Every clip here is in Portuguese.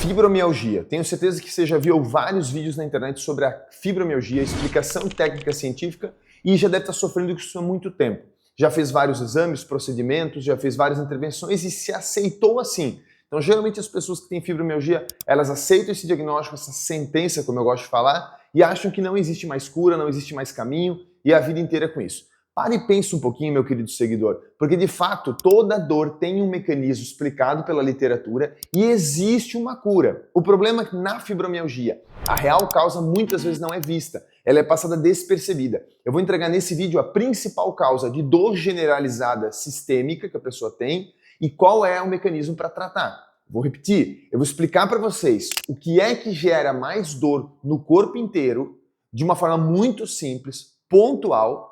Fibromialgia. Tenho certeza que você já viu vários vídeos na internet sobre a fibromialgia, explicação técnica científica e já deve estar sofrendo com isso há muito tempo. Já fez vários exames, procedimentos, já fez várias intervenções e se aceitou assim. Então, geralmente as pessoas que têm fibromialgia, elas aceitam esse diagnóstico, essa sentença, como eu gosto de falar, e acham que não existe mais cura, não existe mais caminho e a vida inteira com isso. Pare e pense um pouquinho, meu querido seguidor, porque de fato toda dor tem um mecanismo explicado pela literatura e existe uma cura. O problema é que na fibromialgia, a real causa muitas vezes não é vista, ela é passada despercebida. Eu vou entregar nesse vídeo a principal causa de dor generalizada sistêmica que a pessoa tem e qual é o mecanismo para tratar. Vou repetir, eu vou explicar para vocês o que é que gera mais dor no corpo inteiro de uma forma muito simples, pontual,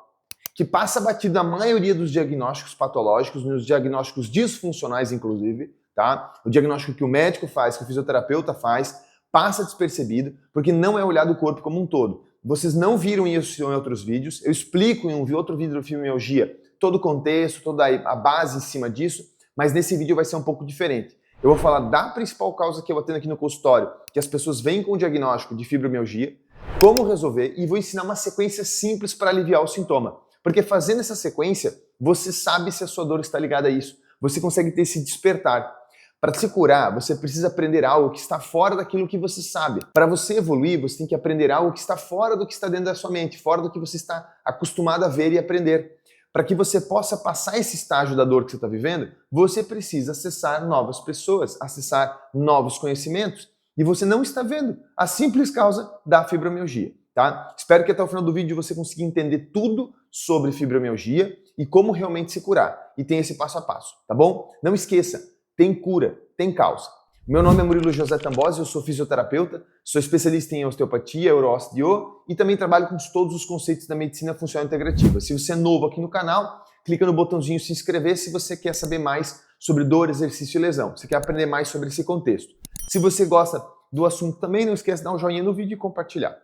que passa batido na maioria dos diagnósticos patológicos, nos diagnósticos disfuncionais inclusive, tá? O diagnóstico que o médico faz, que o fisioterapeuta faz, passa despercebido, porque não é olhado o corpo como um todo. Vocês não viram isso em outros vídeos, eu explico em outro vídeo do fibromialgia, todo o contexto, toda a base em cima disso, mas nesse vídeo vai ser um pouco diferente. Eu vou falar da principal causa que eu atendo aqui no consultório, que as pessoas vêm com o diagnóstico de fibromialgia, como resolver, e vou ensinar uma sequência simples para aliviar o sintoma. Porque fazendo essa sequência, você sabe se a sua dor está ligada a isso. Você consegue ter esse despertar. Para se curar, você precisa aprender algo que está fora daquilo que você sabe. Para você evoluir, você tem que aprender algo que está fora do que está dentro da sua mente, fora do que você está acostumado a ver e aprender. Para que você possa passar esse estágio da dor que você está vivendo, você precisa acessar novas pessoas, acessar novos conhecimentos. E você não está vendo a simples causa da fibromialgia. Tá? Espero que até o final do vídeo você consiga entender tudo sobre fibromialgia e como realmente se curar. E tem esse passo a passo, tá bom? Não esqueça, tem cura, tem causa. Meu nome é Murilo José Tambosi, eu sou fisioterapeuta, sou especialista em osteopatia, euroosteo e também trabalho com todos os conceitos da medicina funcional integrativa. Se você é novo aqui no canal, clica no botãozinho se inscrever se você quer saber mais sobre dor, exercício e lesão. Se quer aprender mais sobre esse contexto. Se você gosta do assunto também, não esqueça de dar um joinha no vídeo e compartilhar.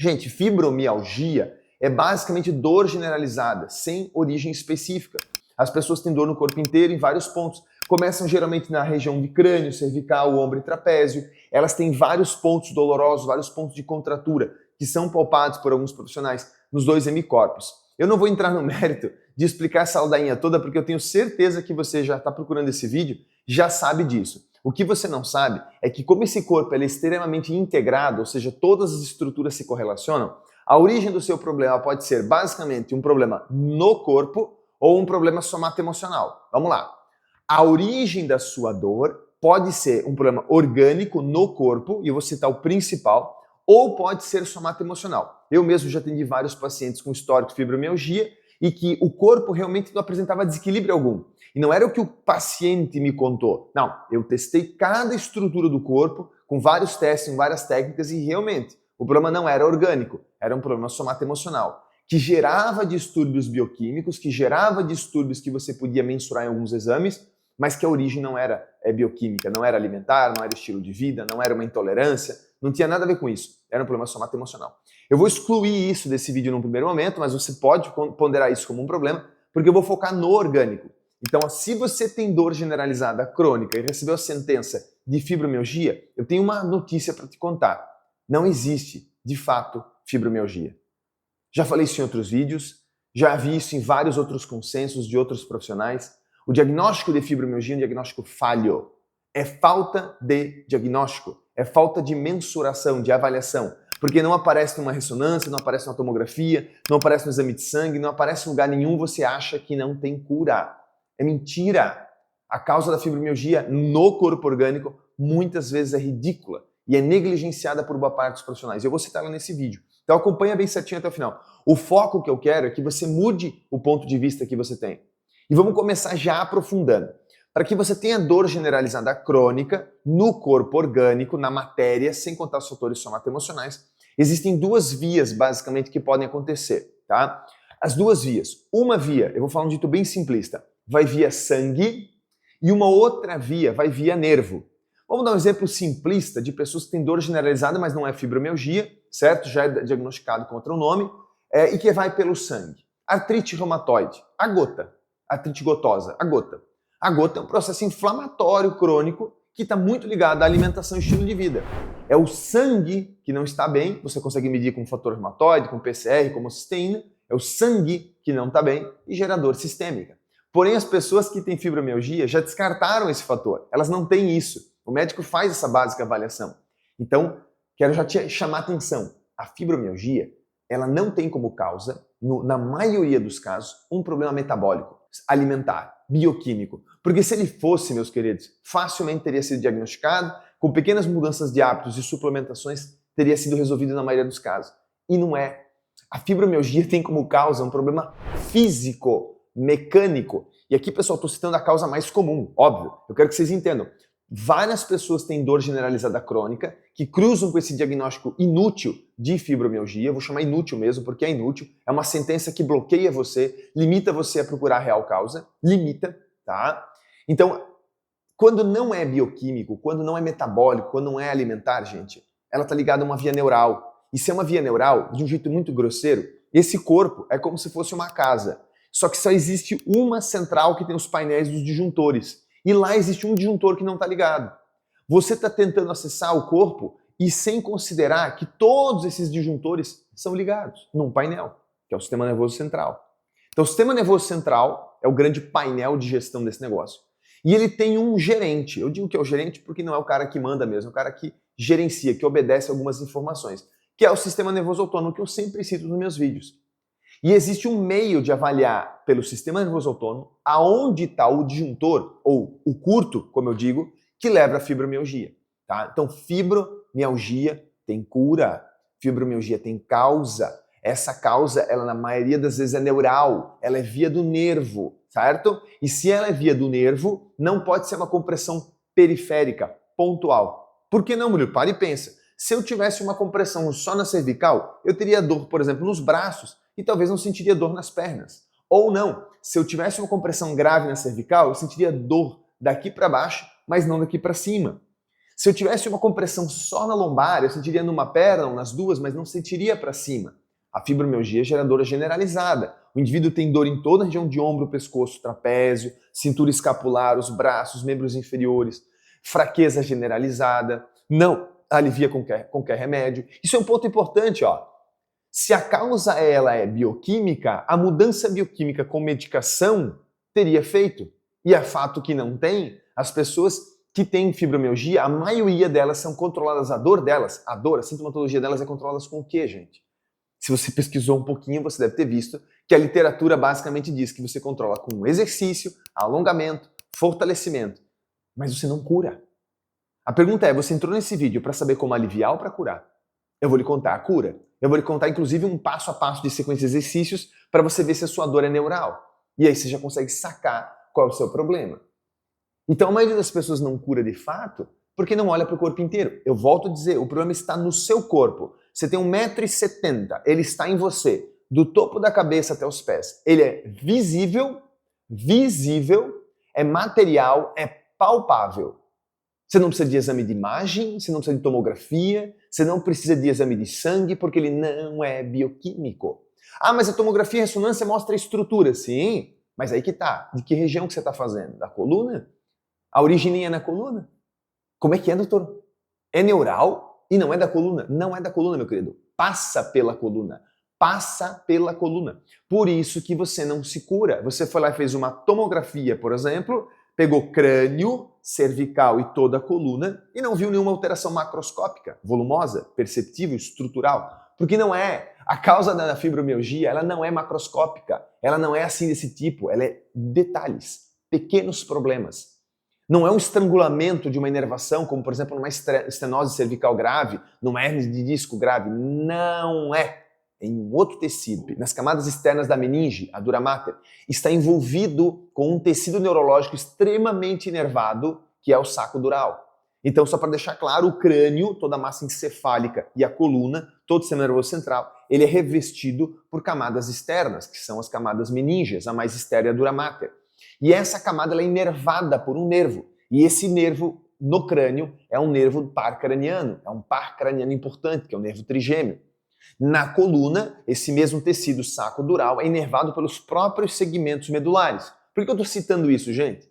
Gente, fibromialgia é basicamente dor generalizada, sem origem específica. As pessoas têm dor no corpo inteiro em vários pontos. Começam geralmente na região de crânio, cervical, ombro e trapézio. Elas têm vários pontos dolorosos, vários pontos de contratura, que são palpados por alguns profissionais nos dois hemicorpos. Eu não vou entrar no mérito de explicar essa ladainha toda, porque eu tenho certeza que você já está procurando esse vídeo, já sabe disso. O que você não sabe é que como esse corpo é extremamente integrado, ou seja, todas as estruturas se correlacionam, a origem do seu problema pode ser basicamente um problema no corpo ou um problema somato-emocional. Vamos lá. A origem da sua dor pode ser um problema orgânico no corpo, e eu vou citar o principal, ou pode ser somato-emocional. Eu mesmo já atendi vários pacientes com histórico de fibromialgia e que o corpo realmente não apresentava desequilíbrio algum. E não era o que o paciente me contou. Não, eu testei cada estrutura do corpo com vários testes, com várias técnicas e realmente o problema não era orgânico, era um problema somato-emocional, que gerava distúrbios bioquímicos, que gerava distúrbios que você podia mensurar em alguns exames, mas que a origem não era bioquímica, não era alimentar, não era estilo de vida, não era uma intolerância, não tinha nada a ver com isso, era um problema somato-emocional. Eu vou excluir isso desse vídeo num primeiro momento, mas você pode ponderar isso como um problema, porque eu vou focar no orgânico. Então, se você tem dor generalizada crônica e recebeu a sentença de fibromialgia, eu tenho uma notícia para te contar. Não existe, de fato, fibromialgia. Já falei isso em outros vídeos, já vi isso em vários outros consensos de outros profissionais. O diagnóstico de fibromialgia é um diagnóstico falho. É falta de diagnóstico, é falta de mensuração, de avaliação. Porque não aparece numa ressonância, não aparece numa tomografia, não aparece no exame de sangue, não aparece em lugar nenhum, você acha que não tem cura. É mentira. A causa da fibromialgia no corpo orgânico muitas vezes é ridícula e é negligenciada por boa parte dos profissionais. Eu vou citar ela nesse vídeo. Então acompanha bem certinho até o final. O foco que eu quero é que você mude o ponto de vista que você tem. E vamos começar já aprofundando. Para que você tenha dor generalizada crônica no corpo orgânico, na matéria, sem contar os fatores somato-emocionais, existem duas vias basicamente que podem acontecer, tá? As duas vias. Uma via, eu vou falar um dito bem simplista, vai via sangue e uma outra via vai via nervo. Vamos dar um exemplo simplista de pessoas que têm dor generalizada, mas não é fibromialgia, certo? Já é diagnosticado com outro nome, e que vai pelo sangue. Artrite reumatoide, a gota. Artrite gotosa, a gota. A gota é um processo inflamatório crônico que está muito ligada à alimentação e estilo de vida. É o sangue que não está bem, você consegue medir com fator reumatoide, com PCR, com homocisteína, é o sangue que não está bem e gerador sistêmica. Porém, as pessoas que têm fibromialgia já descartaram esse fator, elas não têm isso. O médico faz essa básica avaliação. Então, quero já te chamar a atenção. A fibromialgia, ela não tem como causa, na maioria dos casos, um problema metabólico, alimentar, bioquímico. Porque se ele fosse, meus queridos, facilmente teria sido diagnosticado, com pequenas mudanças de hábitos e suplementações, teria sido resolvido na maioria dos casos. E não é. A fibromialgia tem como causa um problema físico, mecânico. E aqui, pessoal, estou citando a causa mais comum, óbvio. Eu quero que vocês entendam. Várias pessoas têm dor generalizada crônica que cruzam com esse diagnóstico inútil de fibromialgia. Vou chamar inútil mesmo, porque é inútil. É uma sentença que bloqueia você, limita você a procurar a real causa. Limita, tá? Então, quando não é bioquímico, quando não é metabólico, quando não é alimentar, gente, ela está ligada a uma via neural. E se é uma via neural, de um jeito muito grosseiro, esse corpo é como se fosse uma casa. Só que só existe uma central que tem os painéis dos disjuntores. E lá existe um disjuntor que não está ligado. Você está tentando acessar o corpo e sem considerar que todos esses disjuntores são ligados num painel, que é o sistema nervoso central. Então o sistema nervoso central é o grande painel de gestão desse negócio. E ele tem um gerente. Eu digo que é o gerente porque não é o cara que manda mesmo, é o cara que gerencia, que obedece algumas informações, que é o sistema nervoso autônomo que eu sempre cito nos meus vídeos. E existe um meio de avaliar pelo sistema nervoso autônomo aonde está o disjuntor, ou o curto, como eu digo, que leva à fibromialgia. Tá? Então, fibromialgia tem cura, fibromialgia tem causa. Essa causa, ela na maioria das vezes é neural, ela é via do nervo, certo? E se ela é via do nervo, não pode ser uma compressão periférica, pontual. Por que não, Murilo? Para e pensa. Se eu tivesse uma compressão só na cervical, eu teria dor, por exemplo, nos braços, e talvez não sentiria dor nas pernas. Ou não, se eu tivesse uma compressão grave na cervical, eu sentiria dor daqui para baixo, mas não daqui para cima. Se eu tivesse uma compressão só na lombar, eu sentiria numa perna ou nas duas, mas não sentiria para cima. A fibromialgia é geradora generalizada. O indivíduo tem dor em toda a região de ombro, pescoço, trapézio, cintura escapular, os braços, membros inferiores, fraqueza generalizada, não alivia qualquer remédio. Isso é um ponto importante, ó. Se a causa ela é bioquímica, a mudança bioquímica com medicação teria feito. E é fato que não tem. As pessoas que têm fibromialgia, a maioria delas são controladas, a dor delas, a sintomatologia delas é controlada com o quê, gente? Se você pesquisou um pouquinho, você deve ter visto que a literatura basicamente diz que você controla com exercício, alongamento, fortalecimento, mas você não cura. A pergunta é, você entrou nesse vídeo para saber como aliviar ou para curar? Eu vou lhe contar a cura. Eu vou lhe contar, inclusive, um passo a passo de sequência de exercícios para você ver se a sua dor é neural. E aí você já consegue sacar qual é o seu problema. Então, a maioria das pessoas não cura de fato porque não olha para o corpo inteiro. Eu volto a dizer, o problema está no seu corpo. Você tem 1,70 m, ele está em você, do topo da cabeça até os pés. Ele é visível, é material, é palpável. Você não precisa de exame de imagem, você não precisa de tomografia, você não precisa de exame de sangue, porque ele não é bioquímico. Ah, mas a tomografia e a ressonância mostra a estrutura. Sim, mas aí que tá. De que região que você está fazendo? Da coluna? A origem nem é na coluna? Como é que é, doutor? É neural e não é da coluna? Não é da coluna, meu querido. Passa pela coluna. Passa pela coluna. Por isso que você não se cura. Você foi lá e fez uma tomografia, por exemplo, pegou crânio, cervical e toda a coluna e não viu nenhuma alteração macroscópica, volumosa, perceptível, estrutural. Porque não é. A causa da fibromialgia, ela não é macroscópica. Ela não é assim desse tipo. Ela é detalhes, pequenos problemas. Não é um estrangulamento de uma inervação, como por exemplo numa estenose cervical grave, numa hernia de disco grave. Não é. Em um outro tecido, nas camadas externas da meninge, a dura mater, está envolvido com um tecido neurológico extremamente inervado, que é o saco dural. Então, só para deixar claro, o crânio, toda a massa encefálica e a coluna, todo o sistema nervoso central, ele é revestido por camadas externas, que são as camadas meníngeas, a mais externa é a dura mater. E essa camada ela é inervada por um nervo. E esse nervo no crânio é um nervo par craniano, é um par craniano importante, que é o nervo trigêmeo. Na coluna, esse mesmo tecido saco dural é inervado pelos próprios segmentos medulares. Por que eu estou citando isso, gente?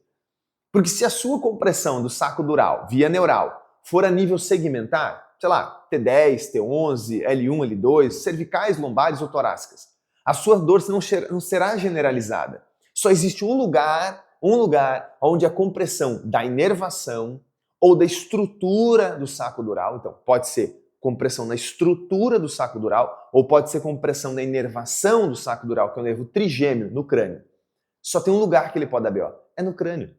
Porque se a sua compressão do saco dural, via neural, for a nível segmentar, sei lá, T10, T11, L1, L2, cervicais, lombares ou torácicas, a sua dor não será generalizada. Só existe um lugar onde a compressão da inervação ou da estrutura do saco dural, então pode ser compressão na estrutura do saco dural ou pode ser compressão na inervação do saco dural, que é o nervo trigêmeo no crânio. Só tem um lugar que ele pode dar BO, é no crânio.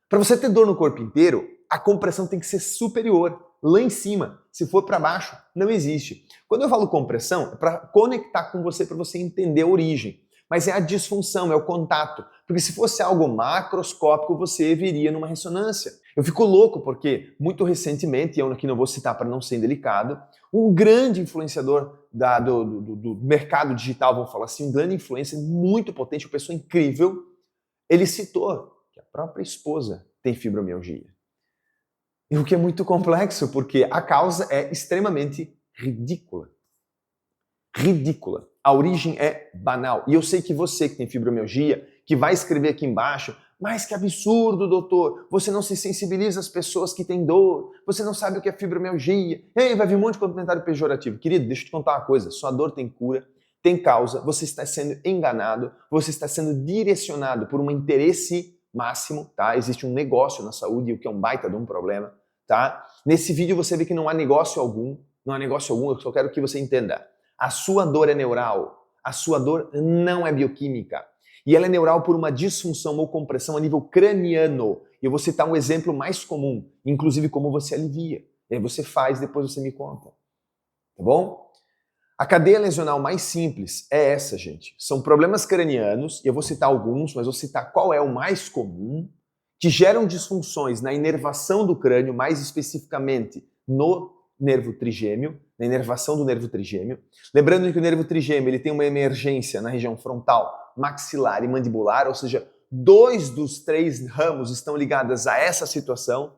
Para você ter dor no corpo inteiro, a compressão tem que ser superior, lá em cima. Se for para baixo, não existe. Quando eu falo compressão, é para conectar com você, para você entender a origem. Mas é a disfunção, é o contato. Porque se fosse algo macroscópico, você viria numa ressonância. Eu fico louco porque, muito recentemente, e eu aqui não vou citar para não ser indelicado, um grande influenciador do mercado digital, vamos falar assim, um grande influencer, muito potente, uma pessoa incrível, ele citou que a própria esposa tem fibromialgia. E o que é muito complexo, porque a causa é extremamente ridícula. Ridícula. A origem é banal. E eu sei que você que tem fibromialgia, que vai escrever aqui embaixo, mas que absurdo, doutor, você não se sensibiliza às pessoas que têm dor, você não sabe o que é fibromialgia. Ei, vai vir um monte de comentário pejorativo. Querido, deixa eu te contar uma coisa, sua dor tem cura, tem causa, você está sendo enganado, você está sendo direcionado por um interesse máximo, tá? Existe um negócio na saúde, o que é um baita de um problema, tá? Nesse vídeo você vê que não há negócio algum, eu só quero que você entenda. A sua dor é neural, a sua dor não é bioquímica. E ela é neural por uma disfunção ou compressão a nível craniano. E eu vou citar um exemplo mais comum, inclusive como você alivia. E aí você faz, depois você me conta. Tá bom? A cadeia lesional mais simples é essa, gente. São problemas cranianos, e eu vou citar alguns, mas vou citar qual é o mais comum, que geram disfunções na inervação do crânio, mais especificamente no nervo trigêmeo, na inervação do nervo trigêmeo. Lembrando que o nervo trigêmeo ele tem uma emergência na região frontal, maxilar e mandibular, ou seja, 2 dos 3 ramos estão ligados a essa situação.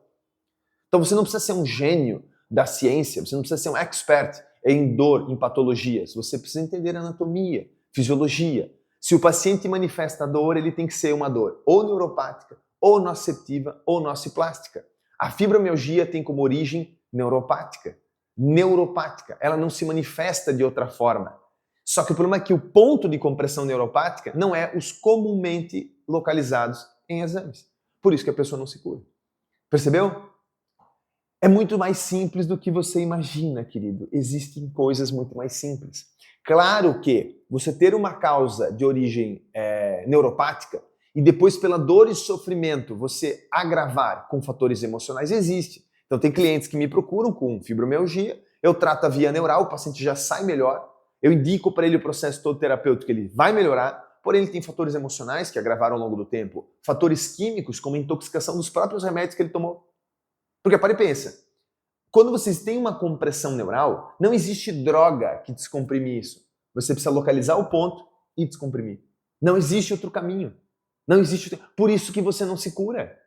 Então você não precisa ser um gênio da ciência, você não precisa ser um expert em dor, em patologias. Você precisa entender anatomia, fisiologia. Se o paciente manifesta dor, ele tem que ser uma dor ou neuropática, ou nociceptiva, ou nociplástica. A fibromialgia tem como origem neuropática. Ela não se manifesta de outra forma. Só que o problema é que o ponto de compressão neuropática não é os comumente localizados em exames. Por isso que a pessoa não se cura. Percebeu? É muito mais simples do que você imagina, querido. Existem coisas muito mais simples. Claro que você ter uma causa de origem neuropática e depois pela dor e sofrimento você agravar com fatores emocionais existe. Então tem clientes que me procuram com fibromialgia, eu trato a via neural, o paciente já sai melhor, eu indico para ele o processo todo terapêutico, ele vai melhorar, porém ele tem fatores emocionais que agravaram ao longo do tempo, fatores químicos como a intoxicação dos próprios remédios que ele tomou. Porque para e pensa, quando vocês têm uma compressão neural, não existe droga que descomprime isso. Você precisa localizar o ponto e descomprimir. Não existe outro caminho. Não existe. Por isso que você não se cura.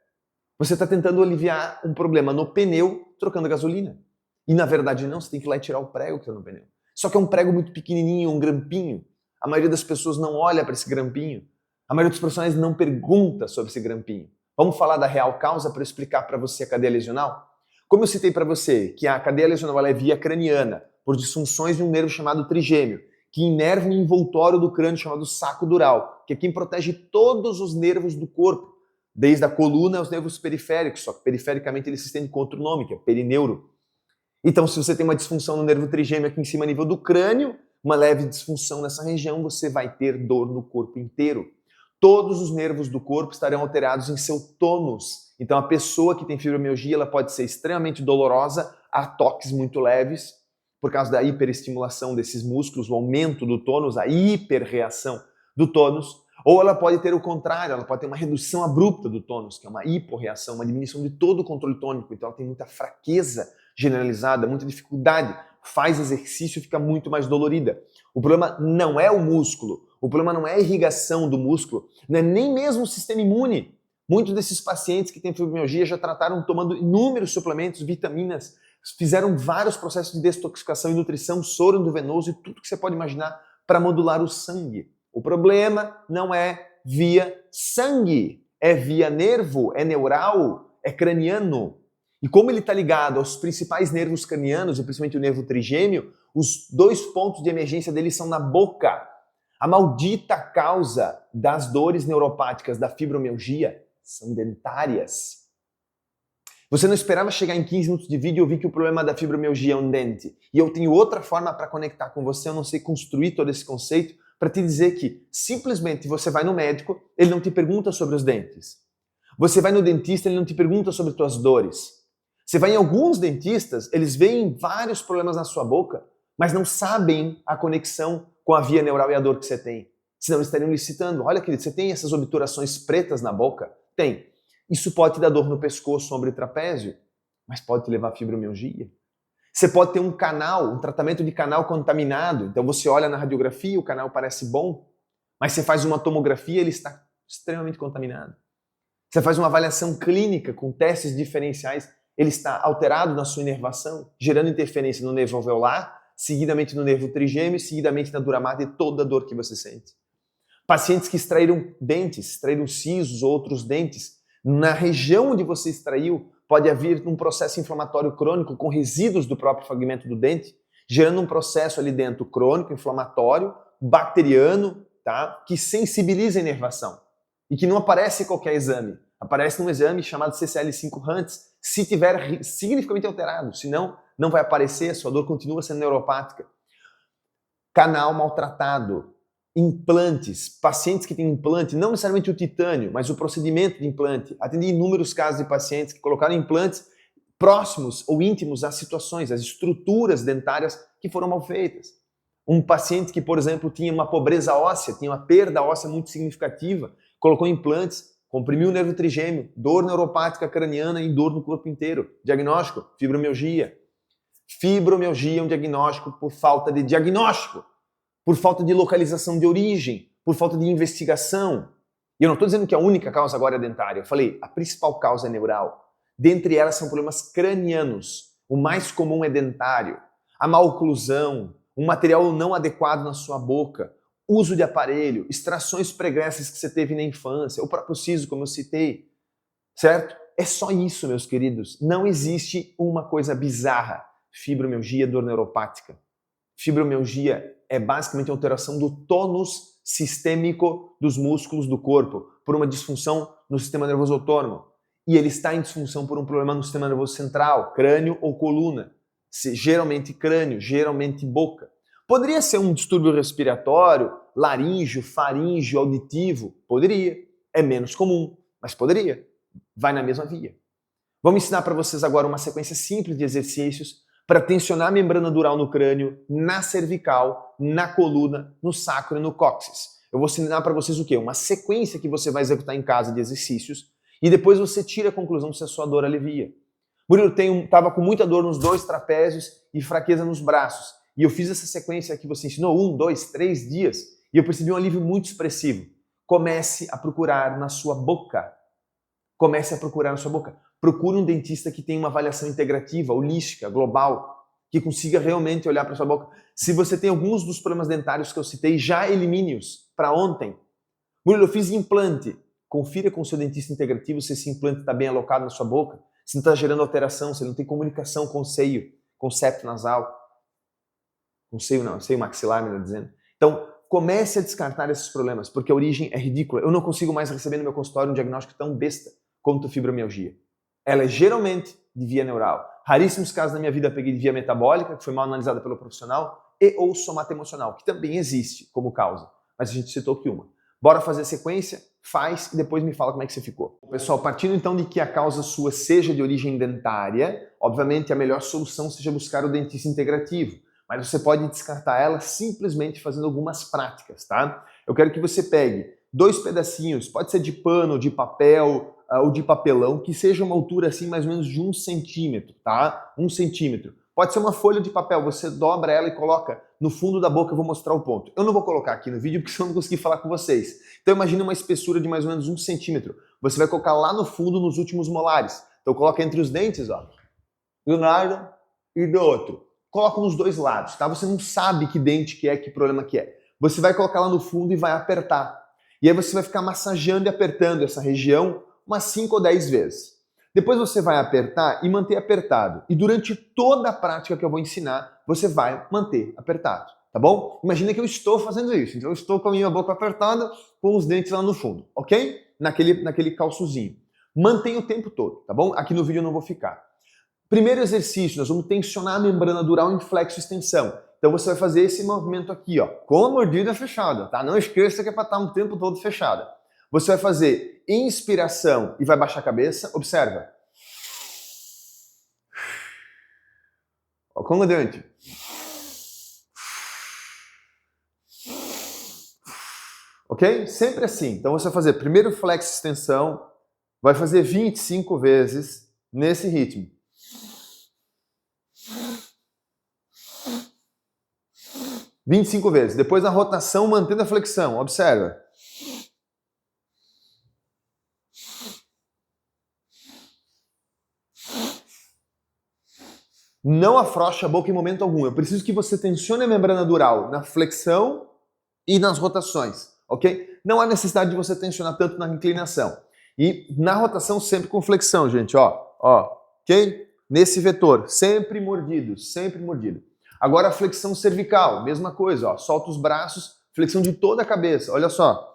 Você está tentando aliviar um problema no pneu trocando gasolina. E na verdade não, você tem que ir lá e tirar o prego que está no pneu. Só que é um prego muito pequenininho, um grampinho. A maioria das pessoas não olha para esse grampinho. A maioria dos profissionais não pergunta sobre esse grampinho. Vamos falar da real causa para eu explicar para você a cadeia lesional? Como eu citei para você que a cadeia lesional ela é via craniana, por disfunções de um nervo chamado trigêmeo, que inerva um envoltório do crânio chamado saco dural, que é quem protege todos os nervos do corpo, desde a coluna aos nervos periféricos, só que perifericamente ele se estende com outro nome, que é perineuro. Então, se você tem uma disfunção no nervo trigêmeo aqui em cima, a nível do crânio, uma leve disfunção nessa região, você vai ter dor no corpo inteiro. Todos os nervos do corpo estarão alterados em seu tônus. Então, a pessoa que tem fibromialgia, ela pode ser extremamente dolorosa, a toques muito leves, por causa da hiperestimulação desses músculos, o aumento do tônus, a hiperreação do tônus, ou ela pode ter o contrário, ela pode ter uma redução abrupta do tônus, que é uma hiporreação, uma diminuição de todo o controle tônico, então ela tem muita fraqueza generalizada, muita dificuldade, faz exercício e fica muito mais dolorida. O problema não é o músculo, o problema não é a irrigação do músculo, não é nem mesmo o sistema imune. Muitos desses pacientes que têm fibromialgia já trataram tomando inúmeros suplementos, vitaminas, fizeram vários processos de detoxificação e nutrição, soro endovenoso e tudo que você pode imaginar para modular o sangue. O problema não é via sangue, é via nervo, é neural, é craniano. E como ele está ligado aos principais nervos cranianos, e principalmente o nervo trigêmeo, os dois pontos de emergência dele são na boca. A maldita causa das dores neuropáticas da fibromialgia são dentárias. Você não esperava chegar em 15 minutos de vídeo e ouvir que o problema da fibromialgia é um dente. E eu tenho outra forma para conectar com você, eu não sei construir todo esse conceito, para te dizer que simplesmente você vai no médico, ele não te pergunta sobre os dentes. Você vai no dentista, ele não te pergunta sobre tuas dores. Você vai em alguns dentistas, eles veem vários problemas na sua boca, mas não sabem a conexão com a via neural e a dor que você tem. Senão eles estariam licitando. Olha, querido, você tem essas obturações pretas na boca? Tem. Isso pode te dar dor no pescoço, ombro e trapézio, mas pode te levar a fibromialgia. Você pode ter um canal, um tratamento de canal contaminado. Então você olha na radiografia, o canal parece bom, mas você faz uma tomografia, ele está extremamente contaminado. Você faz uma avaliação clínica com testes diferenciais, ele está alterado na sua inervação, gerando interferência no nervo alveolar, seguidamente no nervo trigêmeo, seguidamente na dura mata e toda a dor que você sente. Pacientes que extraíram dentes, extraíram sisos ou outros dentes, na região onde você extraiu, pode haver um processo inflamatório crônico com resíduos do próprio fragmento do dente, gerando um processo ali dentro crônico, inflamatório, bacteriano, tá? Que sensibiliza a inervação e que não aparece em qualquer exame. Aparece num exame chamado CCL5 Hunt's, se tiver significativamente alterado, senão não vai aparecer, a sua dor continua sendo neuropática. Canal maltratado, implantes, pacientes que têm implante, não necessariamente o titânio, mas o procedimento de implante. Atendi inúmeros casos de pacientes que colocaram implantes próximos ou íntimos às situações, às estruturas dentárias que foram mal feitas. Um paciente que, por exemplo, tinha uma pobreza óssea, tinha uma perda óssea muito significativa, colocou implantes, comprimiu o nervo trigêmeo, dor neuropática craniana e dor no corpo inteiro. Diagnóstico, fibromialgia. Fibromialgia é um diagnóstico por falta de diagnóstico, por falta de localização de origem, por falta de investigação. E eu não estou dizendo que a única causa agora é dentária. Eu falei, a principal causa é neural. Dentre elas são problemas cranianos. O mais comum é dentário. A má oclusão, um material não adequado na sua boca, uso de aparelho, extrações pregressas que você teve na infância, o próprio siso, como eu citei, certo? É só isso, meus queridos. Não existe uma coisa bizarra. Fibromialgia, dor neuropática. Fibromialgia é basicamente a alteração do tônus sistêmico dos músculos do corpo por uma disfunção no sistema nervoso autônomo. E ele está em disfunção por um problema no sistema nervoso central, crânio ou coluna. Geralmente crânio, geralmente boca. Poderia ser um distúrbio respiratório, laríngeo, faríngeo, auditivo? Poderia. É menos comum, mas poderia. Vai na mesma via. Vamos ensinar para vocês agora uma sequência simples de exercícios para tensionar a membrana dural no crânio, na cervical, na coluna, no sacro e no cóccix. Eu vou ensinar para vocês o quê? Uma sequência que você vai executar em casa de exercícios e depois você tira a conclusão se a sua dor alivia. Murilo, estava com muita dor nos dois trapézios e fraqueza nos braços. E eu fiz essa sequência que você ensinou 1, 2, 3 dias e eu percebi um alívio muito expressivo. Comece a procurar na sua boca. Comece a procurar na sua boca. Procure um dentista que tenha uma avaliação integrativa, holística, global, que consiga realmente olhar para sua boca. Se você tem alguns dos problemas dentários que eu citei, já elimine-os para ontem. Murilo, eu fiz implante. Confira com o seu dentista integrativo se esse implante está bem alocado na sua boca, se não está gerando alteração, se não tem comunicação com o seio, com o septo nasal. Com o seio não, seio maxilar, melhor dizendo. Então, comece a descartar esses problemas, porque a origem é ridícula. Eu não consigo mais receber no meu consultório um diagnóstico tão besta quanto fibromialgia. Ela é geralmente de via neural. Raríssimos casos na minha vida eu peguei de via metabólica, que foi mal analisada pelo profissional, e ou somatoemocional, que também existe como causa, mas a gente citou que uma. Bora fazer a sequência? Faz e depois me fala como é que você ficou. Pessoal, partindo então de que a causa sua seja de origem dentária, obviamente a melhor solução seja buscar o dentista integrativo, mas você pode descartar ela simplesmente fazendo algumas práticas, tá? Eu quero que você pegue 2 pedacinhos, pode ser de pano, de papel ou de papelão, que seja uma altura assim mais ou menos de 1 centímetro, tá? 1 centímetro. Pode ser uma folha de papel, você dobra ela e coloca no fundo da boca, eu vou mostrar o ponto. Eu não vou colocar aqui no vídeo porque senão eu não consegui falar com vocês. Então imagine uma espessura de mais ou menos 1 centímetro. Você vai colocar lá no fundo, nos últimos molares. Então coloca entre os dentes, ó, de um lado e do outro. Coloca nos dois lados, tá? Você não sabe que dente que é, que problema que é. Você vai colocar lá no fundo e vai apertar. E aí você vai ficar massageando e apertando essa região umas 5 ou 10 vezes. Depois você vai apertar e manter apertado. E durante toda a prática que eu vou ensinar, você vai manter apertado, tá bom? Imagina que eu estou fazendo isso. Então eu estou com a minha boca apertada, com os dentes lá no fundo, ok? Naquele calçozinho. Mantenha o tempo todo, tá bom? Aqui no vídeo eu não vou ficar. Primeiro exercício, nós vamos tensionar a membrana dural em flexo-extensão. Então você vai fazer esse movimento aqui, ó, com a mordida fechada, tá? Não esqueça que é para estar um tempo todo fechada. Você vai fazer inspiração e vai baixar a cabeça. Observa. Comandante. Ok? Sempre assim. Então você vai fazer primeiro flexo-extensão, vai fazer 25 vezes nesse ritmo. Vinte e 25 vezes. Depois a rotação mantendo a flexão. Observa. Não afrouxe a boca em momento algum. Eu preciso que você tensione a membrana dural na flexão e nas rotações, ok? Não há necessidade de você tensionar tanto na inclinação. E na rotação sempre com flexão, gente, ó, ok? Nesse vetor, sempre mordido, sempre mordido. Agora a flexão cervical, mesma coisa, ó, solta os braços, flexão de toda a cabeça, olha só.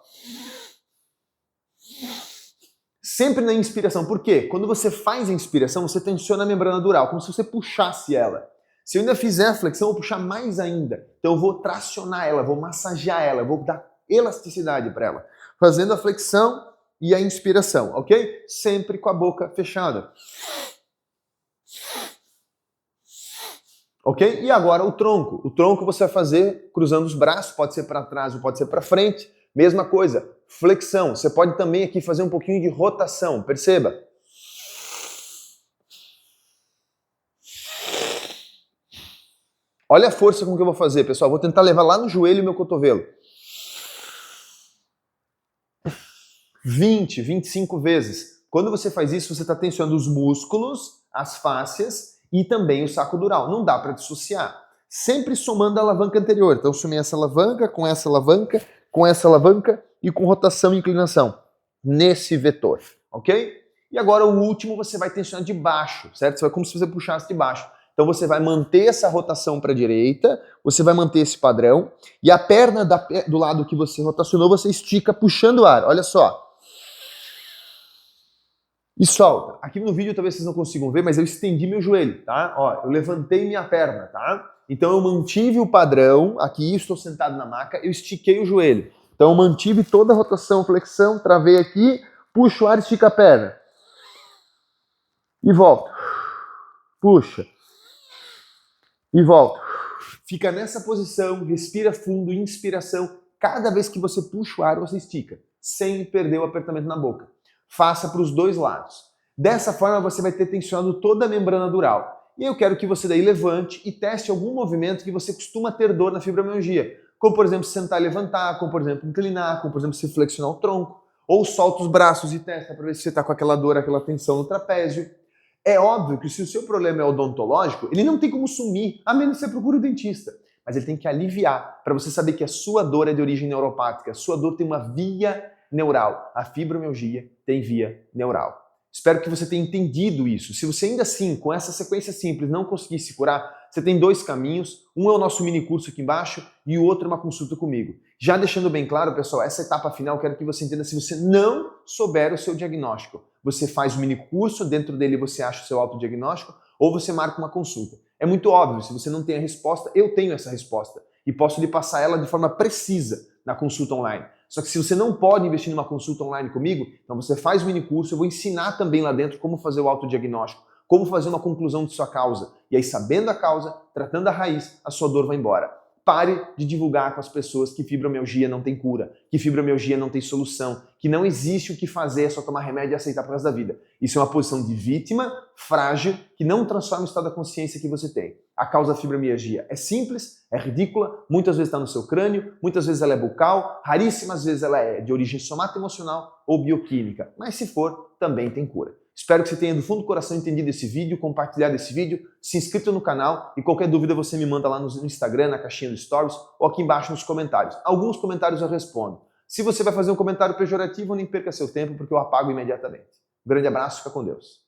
Sempre na inspiração. Por quê? Quando você faz a inspiração, você tensiona a membrana dural, como se você puxasse ela. Se eu ainda fizer a flexão, eu vou puxar mais ainda. Então eu vou tracionar ela, vou massagear ela, vou dar elasticidade para ela. Fazendo a flexão e a inspiração, ok? Sempre com a boca fechada. Ok? E agora o tronco. O tronco você vai fazer cruzando os braços, pode ser para trás ou pode ser para frente. Mesma coisa, flexão. Você pode também aqui fazer um pouquinho de rotação, perceba. Olha a força com que eu vou fazer, pessoal. Vou tentar levar lá no joelho o meu cotovelo. 20, 25 vezes. Quando você faz isso, você está tensionando os músculos, as fáscias e também o saco dural. Não dá para dissociar. Sempre somando a alavanca anterior. Então, somei essa alavanca, com essa alavanca, com essa alavanca e com rotação e inclinação. Nesse vetor, ok? E agora o último você vai tensionar de baixo, certo? Você vai como se você puxasse de baixo. Então você vai manter essa rotação para a direita, você vai manter esse padrão, e a perna do lado que você rotacionou, você estica puxando o ar. Olha só. E solta. Aqui no vídeo talvez vocês não consigam ver, mas eu estendi meu joelho, tá? Ó, eu levantei minha perna, tá? Então eu mantive o padrão, aqui estou sentado na maca, eu estiquei o joelho. Então eu mantive toda a rotação, flexão, travei aqui, puxo o ar, estica a perna. E volto. Puxa. E volta. Fica nessa posição, respira fundo, inspiração. Cada vez que você puxa o ar, você estica, sem perder o apertamento na boca. Faça para os dois lados. Dessa forma, você vai ter tensionado toda a membrana dural. E eu quero que você daí levante e teste algum movimento que você costuma ter dor na fibromialgia. Como, por exemplo, sentar e levantar, como, por exemplo, inclinar, como, por exemplo, se flexionar o tronco. Ou solta os braços e testa para ver se você está com aquela dor, aquela tensão no trapézio. É óbvio que se o seu problema é odontológico, ele não tem como sumir, a menos que você procure o dentista. Mas ele tem que aliviar, para você saber que a sua dor é de origem neuropática, a sua dor tem uma via neural. A fibromialgia tem via neural. Espero que você tenha entendido isso. Se você ainda assim, com essa sequência simples, não conseguir se curar, você tem dois caminhos. Um é o nosso mini curso aqui embaixo e o outro é uma consulta comigo. Já deixando bem claro, pessoal, essa etapa final, eu quero que você entenda se você não souber o seu diagnóstico. Você faz o mini curso, dentro dele você acha o seu autodiagnóstico ou você marca uma consulta. É muito óbvio, se você não tem a resposta, eu tenho essa resposta e posso lhe passar ela de forma precisa na consulta online. Só que se você não pode investir numa consulta online comigo, então você faz o mini curso, eu vou ensinar também lá dentro como fazer o autodiagnóstico, como fazer uma conclusão de sua causa. E aí, sabendo a causa, tratando a raiz, a sua dor vai embora. Pare de divulgar com as pessoas que fibromialgia não tem cura, que fibromialgia não tem solução, que não existe o que fazer, é só tomar remédio e aceitar pro resto da vida. Isso é uma posição de vítima, frágil, que não transforma o estado da consciência que você tem. A causa da fibromialgia é simples, é ridícula, muitas vezes está no seu crânio, muitas vezes ela é bucal, raríssimas vezes ela é de origem somatoemocional ou bioquímica, mas se for, também tem cura. Espero que você tenha do fundo do coração entendido esse vídeo, compartilhado esse vídeo, se inscrito no canal e qualquer dúvida você me manda lá no Instagram, na caixinha do Stories ou aqui embaixo nos comentários. Alguns comentários eu respondo. Se você vai fazer um comentário pejorativo, nem perca seu tempo, porque eu apago imediatamente. Um grande abraço, fica com Deus.